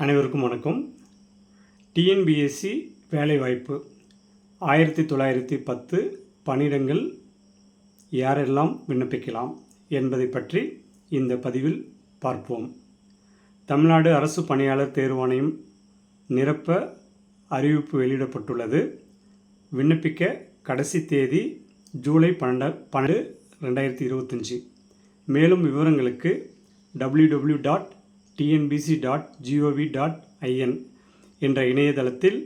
அனைவருக்கும் வணக்கம். டிஎன்பிஎஸ்சி வேலைவாய்ப்பு 1910 பணியிடங்கள் யாரெல்லாம் விண்ணப்பிக்கலாம் என்பதை பற்றி இந்த பதிவில் பார்ப்போம். தமிழ்நாடு அரசு பணியாளர் தேர்வாணையம் நிரப்ப அறிவிப்பு வெளியிடப்பட்டுள்ளது. விண்ணப்பிக்க கடைசி தேதி ஜூலை 12, 2025. மேலும் விவரங்களுக்கு www.tnbc.gov.in என்ற இணையதளத்தில்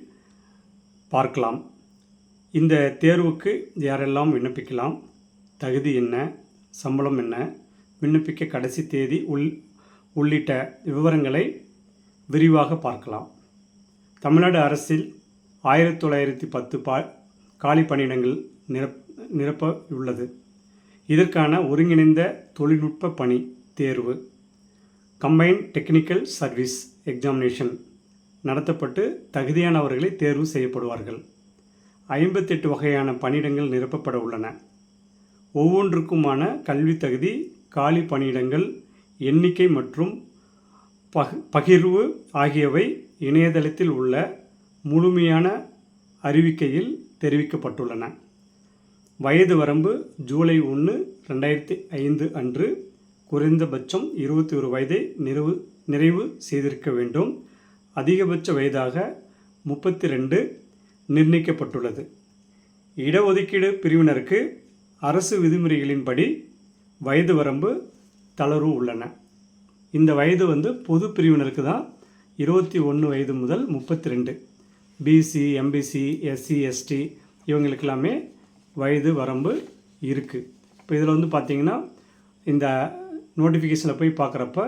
பார்க்கலாம். இந்த தேர்வுக்கு யாரெல்லாம் விண்ணப்பிக்கலாம், தகுதி என்ன, சம்பளம் என்ன, விண்ணப்பிக்க கடைசி தேதி உள்ளிட்ட விவரங்களை விரிவாக பார்க்கலாம். தமிழ்நாடு அரசில் 1910 காலி பணியிடங்கள் நிரப்ப உள்ளது. இதற்கான ஒருங்கிணைந்த தொழில்நுட்ப பணி தேர்வு கம்பைன்ட் டெக்னிக்கல் சர்வீஸ் எக்ஸாமினேஷன் நடத்தப்பட்டு தகுதியானவர்களை தேர்வு செய்யப்படுவார்கள். 58 வகையான பணியிடங்கள் நிரப்பப்பட உள்ளன. ஒவ்வொன்றுக்குமான கல்வி தகுதி, காலி பணியிடங்கள் எண்ணிக்கை மற்றும் பகிர்வு ஆகியவை இணையதளத்தில் உள்ள முழுமையான அறிவிக்கையில் தெரிவிக்கப்பட்டுள்ளன. வயது வரம்பு ஜூலை 1, 2005 அன்று குறைந்தபட்சம் 21 வயதை நிறைவு செய்திருக்க வேண்டும். அதிகபட்ச வயதாக 32 நிர்ணயிக்கப்பட்டுள்ளது. இடஒதுக்கீடு பிரிவினருக்கு அரசு விதிமுறைகளின்படி வயது வரம்பு தளர்வு உள்ளன. இந்த வயது பொது பிரிவினருக்கு தான் 21 வயது முதல் 32. பிசி, எம்பிசி, எஸ்சி, எஸ்டி இவங்களுக்கெல்லாமே வயது வரம்பு இருக்குது. இப்போ இதில் பார்த்தீங்கன்னா இந்த நோட்டிஃபிகேஷனில் போய் பார்க்குறப்ப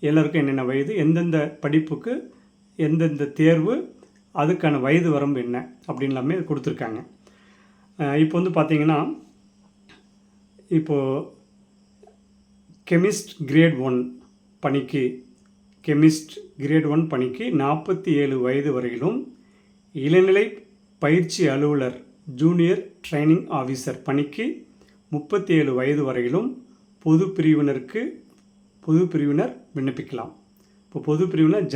எல்லாருக்கும் என்னென்ன வயது, எந்தெந்த படிப்புக்கு எந்தெந்த தேர்வு, அதுக்கான வயது வரம்பு என்ன அப்படின்லாமே கொடுத்துருக்காங்க. இப்போ பார்த்தீங்கன்னா இப்போது கெமிஸ்ட் கிரேட் 1 பணிக்கு 47 வயது வரையிலும், இளநிலை பயிற்சி அலுவலர் ஜூனியர் ட்ரைனிங் ஆஃபீஸர் பணிக்கு 37 வயது வரையிலும் பொது பிரிவினர் விண்ணப்பிக்கலாம். இப்போ பொது பிரிவினர்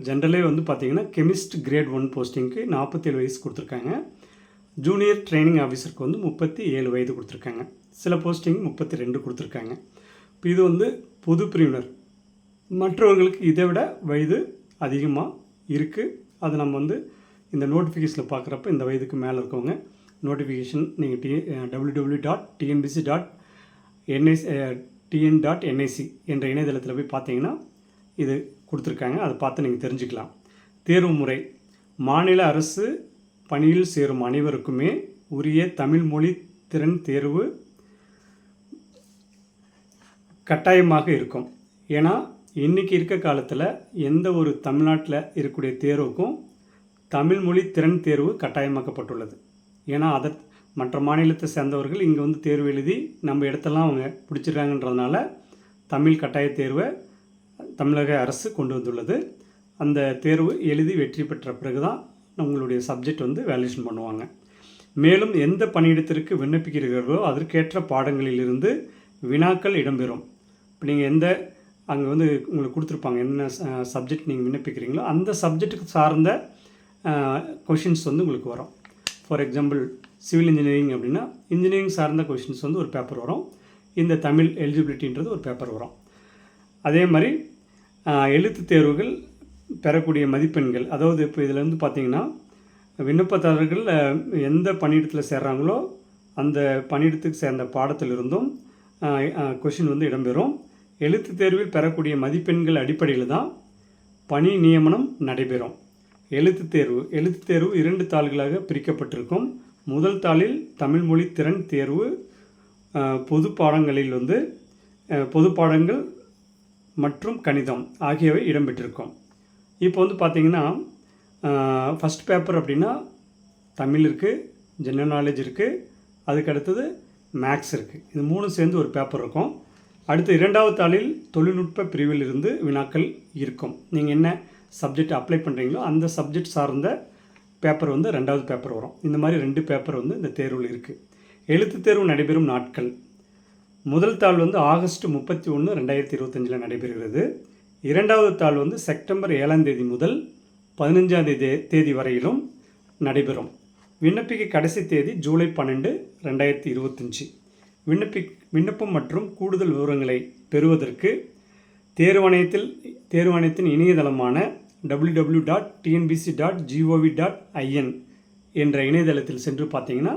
ஜென்ரலே பார்த்திங்கன்னா கெமிஸ்ட் கிரேட் 1 போஸ்டிங்க்கு 47 வயசு கொடுத்துருக்காங்க. ஜூனியர் ட்ரைனிங் ஆஃபீஸருக்கு 37 வயது கொடுத்துருக்காங்க. சில போஸ்டிங் 32 கொடுத்துருக்காங்க. இப்போ இது பொது பிரிவினர். மற்றவர்களுக்கு இதை விட வயது அதிகமாக இருக்குது. அது நம்ம இந்த நோட்டிஃபிகேஷனில் பார்க்குறப்ப இந்த வயதுக்கு மேலே இருக்கவங்க நோட்டிஃபிகேஷன் நீங்கள் www.tnbc.tn.nic என்ற இணையதளத்தில் போய் பார்த்தீங்கன்னா இது கொடுத்துருக்காங்க. அதை பார்த்து நீங்கள் தெரிஞ்சுக்கலாம். தேர்வு முறை மாநில அரசு பணியில் சேரும் அனைவருக்குமே உரிய தமிழ் மொழி திறன் தேர்வு கட்டாயமாக இருக்கும். ஏன்னா இன்றைக்கி இருக்க காலத்தில் எந்த ஒரு தமிழ்நாட்டில் இருக்கக்கூடிய தேர்வுக்கும் தமிழ் மொழி திறன் தேர்வு கட்டாயமாக்கப்பட்டுள்ளது. ஏன்னா மற்ற மாநிலத்தை சேர்ந்தவர்கள் இங்கே தேர்வு எழுதி நம்ம இடத்தெல்லாம் அவங்க பிடிச்சிருக்காங்கன்றதுனால தமிழ் கட்டாய தேர்வை தமிழக அரசு கொண்டு வந்துள்ளது. அந்த தேர்வு எழுதி வெற்றி பெற்ற பிறகு தான் உங்களுடைய சப்ஜெக்ட் வேல்யூஷன் பண்ணுவாங்க. மேலும் எந்த பணியிடத்திற்கு விண்ணப்பிக்கிறீர்களோ அதற்கேற்ற பாடங்களிலிருந்து வினாக்கள் இடம்பெறும். இப்போ நீங்கள் அங்கே உங்களுக்கு கொடுத்துருப்பாங்க என்ன சப்ஜெக்ட் நீங்கள் விண்ணப்பிக்கிறீங்களோ அந்த சப்ஜெக்ட்டுக்கு சார்ந்த கொஷின்ஸ் உங்களுக்கு வரும். ஃபார் எக்ஸாம்பிள் சிவில் இன்ஜினியரிங் அப்படின்னா இன்ஜினியரிங் சார்ந்த கொஷின்ஸ் ஒரு பேப்பர் வரும். இந்த தமிழ் எலிஜிபிலிட்டின்றது ஒரு பேப்பர் வரும். அதே மாதிரி எழுத்து தேர்வுகள் பெறக்கூடிய மதிப்பெண்கள், அதாவது இப்போ இதில் பார்த்தீங்கன்னா விண்ணப்பதாரர்கள் எந்த பணியிடத்தில் சேர்றாங்களோ அந்த பணியிடத்துக்கு சேர்ந்த பாடத்திலிருந்தும் கொஷின் இடம்பெறும். எழுத்து தேர்வில் பெறக்கூடிய மதிப்பெண்கள் அடிப்படையில் தான் பணி நியமனம் நடைபெறும். எழுத்து தேர்வு 2 தாள்களாக பிரிக்கப்பட்டிருக்கும். முதல் தாளில் தமிழ் மொழி திறன் தேர்வு, பொது பாடங்களில் பொது பாடங்கள் மற்றும் கணிதம் ஆகியவை இடம்பெற்றிருக்கும். இப்போ பார்த்தீங்கன்னா ஃபஸ்ட் பேப்பர் அப்படின்னா தமிழ் இருக்குது, ஜெனரல் நாலேஜ் இருக்குது, அதுக்கு அடுத்தது மேக்ஸ் இருக்குது. இது 3 சேர்ந்து ஒரு பேப்பர் இருக்கும். அடுத்து 2வது தாளில் தொழில்நுட்ப பிரிவில் இருந்து வினாக்கள் இருக்கும். நீங்கள் என்ன சப்ஜெக்ட் அப்ளை பண்ணுறீங்களோ அந்த சப்ஜெக்ட் சார்ந்த பேப்பர் 2வது பேப்பர் வரும். இந்த மாதிரி 2 பேப்பர் இந்த தேர்வில் இருக்குது. எழுத்து தேர்வு நடைபெறும் நாட்கள் முதல் தாள் ஆகஸ்ட் 31, 2025 நடைபெறுகிறது. இரண்டாவது தாள் வந்து செப்டம்பர் 7ஆம் தேதி முதல் 15ஆம் தேதி வரையிலும் நடைபெறும். விண்ணப்பிக்க கடைசி தேதி ஜூலை 12, 2025. விண்ணப்பம் மற்றும் கூடுதல் விவரங்களை பெறுவதற்கு தேர்வாணையத்தின் இணையதளமான www.tnbc.gov.in என்ற இணையதளத்தில் சென்று பார்த்தீங்கன்னா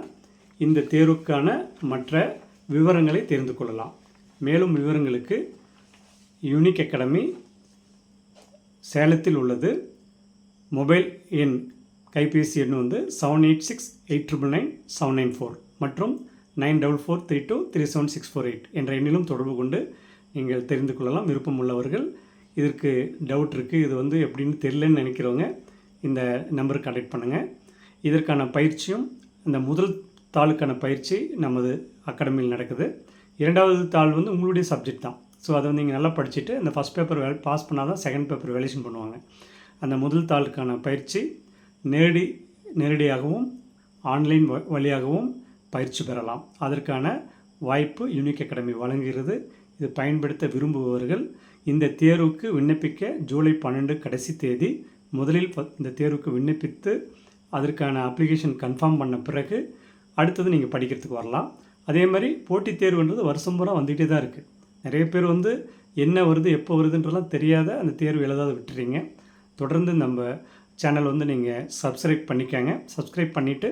இந்த தேர்வுக்கான மற்ற விவரங்களை தெரிந்து கொள்ளலாம். மேலும் விவரங்களுக்கு யூனிக் அகாடமி சேலத்தில் உள்ளது. மொபைல் எண் கைபேசி எண் வந்து 7868999794 மற்றும் 9443237648 என்ற எண்ணிலும் தொடர்பு கொண்டு நீங்கள் தெரிந்து கொள்ளலாம். விருப்பம் உள்ளவர்கள் இதற்கு டவுட் இருக்குது, இது வந்து எப்படின்னு தெரியலன்னு நினைக்கிறவங்க இந்த நம்பருக்கு கான்டாக்ட் பண்ணுங்கள். இதற்கான பயிற்சியும் இந்த முதல் தாளுக்கான பயிற்சி நமது அகாடமியில் நடக்குது. இரண்டாவது தாள் வந்து உங்களுடைய சப்ஜெக்ட் தான். ஸோ அதை வந்து நீங்கள் நல்லா படிச்சுட்டு அந்த ஃபஸ்ட் பேப்பர் பாஸ் பண்ணால் தான் செகண்ட் பேப்பர் வேல்யூஷன் பண்ணுவாங்க. அந்த முதல் தாளுக்கான பயிற்சி நேரடியாகவும் ஆன்லைன் வழியாகவும் பயிற்சி பெறலாம். அதற்கான வாய்ப்பு யூனிக் அகாடமி வழங்குகிறது. இது பயன்படுத்த விரும்புபவர்கள் இந்த தேர்வுக்கு விண்ணப்பிக்க ஜூலை 12 கடைசி தேதி. முதலில் இந்த தேர்வுக்கு விண்ணப்பித்து அதற்கான அப்ளிகேஷன் கன்ஃபார்ம் பண்ண பிறகு அடுத்தது நீங்கள் படிக்கிறதுக்கு வரலாம். அதே மாதிரி போட்டித் தேர்வுன்றது வருஷம் பூரா வந்துகிட்டே தான் இருக்குது. நிறைய பேர் வந்து என்ன வருது எப்போ வருதுன்றலாம் தெரியாத அந்த தேர்வு எழுதாத விட்டுறீங்க. தொடர்ந்து நம்ம சேனல் வந்து நீங்கள் சப்ஸ்கிரைப் பண்ணிக்கோங்க. சப்ஸ்கிரைப் பண்ணிவிட்டு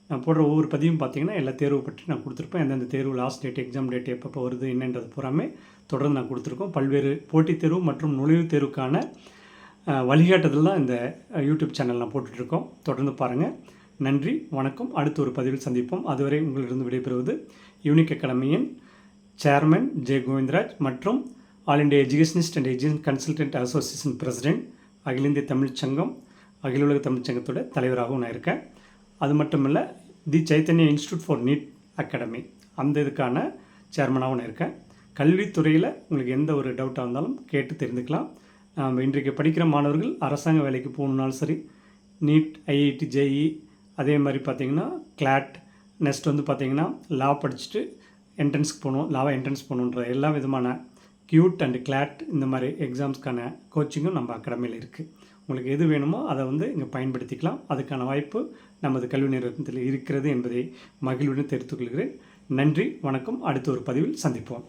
நான் போடுற ஒவ்வொரு பதிவும் பார்த்தீங்கன்னா எல்லா தேர்வு பற்றி நான் கொடுத்துருப்பேன். எந்தெந்த தேர்வு லாஸ்ட் டேட், எக்ஸாம் டேட் எப்பப்போ வருது என்னன்றது பூராமே தொடர்ந்து நான் கொடுத்துருக்கோம். பல்வேறு போட்டித் தேர்வு மற்றும் நுழைவுத் தேர்வுக்கான வழிகாட்டுதல்லாம் இந்த யூடியூப் சேனல் நான் போட்டுட்ருக்கோம். தொடர்ந்து பாருங்கள். நன்றி, வணக்கம். அடுத்த ஒரு பதிவில் சந்திப்போம். அதுவரை உங்களிடம் விடைபெறுவது யூனிக் அகாடமியின் சேர்மன் ஜே கோவிந்தராஜ் மற்றும் all India educationist and education consultant association president, அகில இந்திய தமிழ்ச் சங்கம், அகில உலக தமிழ்ச் சங்கத்தோட தலைவராகவும் நான் இருக்கேன். அது மட்டும் இல்லை, the Chaitanya institute for NEET academy அந்த இதுக்கான சேர்மனாகவும் நான் இருக்கேன். கல்வித்துறையில் உங்களுக்கு எந்த ஒரு டவுட்டாக இருந்தாலும் கேட்டு தெரிந்துக்கலாம். இன்றைக்கு படிக்கிற மாணவர்கள் அரசாங்க வேலைக்கு போகணுன்னாலும் சரி, நீட், ஐஐடி, ஜேஇ, அதே மாதிரி பார்த்திங்கன்னா கிளாட், நெக்ஸ்ட் வந்து பார்த்திங்கன்னா லா படிச்சுட்டு என்ட்ரன்ஸ்க்கு போகணும், லாவை என்ட்ரன்ஸ் போகணுன்ற எல்லா விதமான கியூட் அண்ட் கிளாட் இந்த மாதிரி எக்ஸாம்ஸ்க்கான கோச்சிங்கும் நம்ம அகாடமியில் இருக்குது. உங்களுக்கு எது வேணுமோ அதை வந்து இங்கே பயன்படுத்திக்கலாம். அதுக்கான வாய்ப்பு நமது கல்வி நிறுவனத்தில் இருக்கிறது என்பதை மகிழ்வுடன் தெரிவித்துக் கொள்கிறேன். நன்றி, வணக்கம். அடுத்த ஒரு பதிவில் சந்திப்போம்.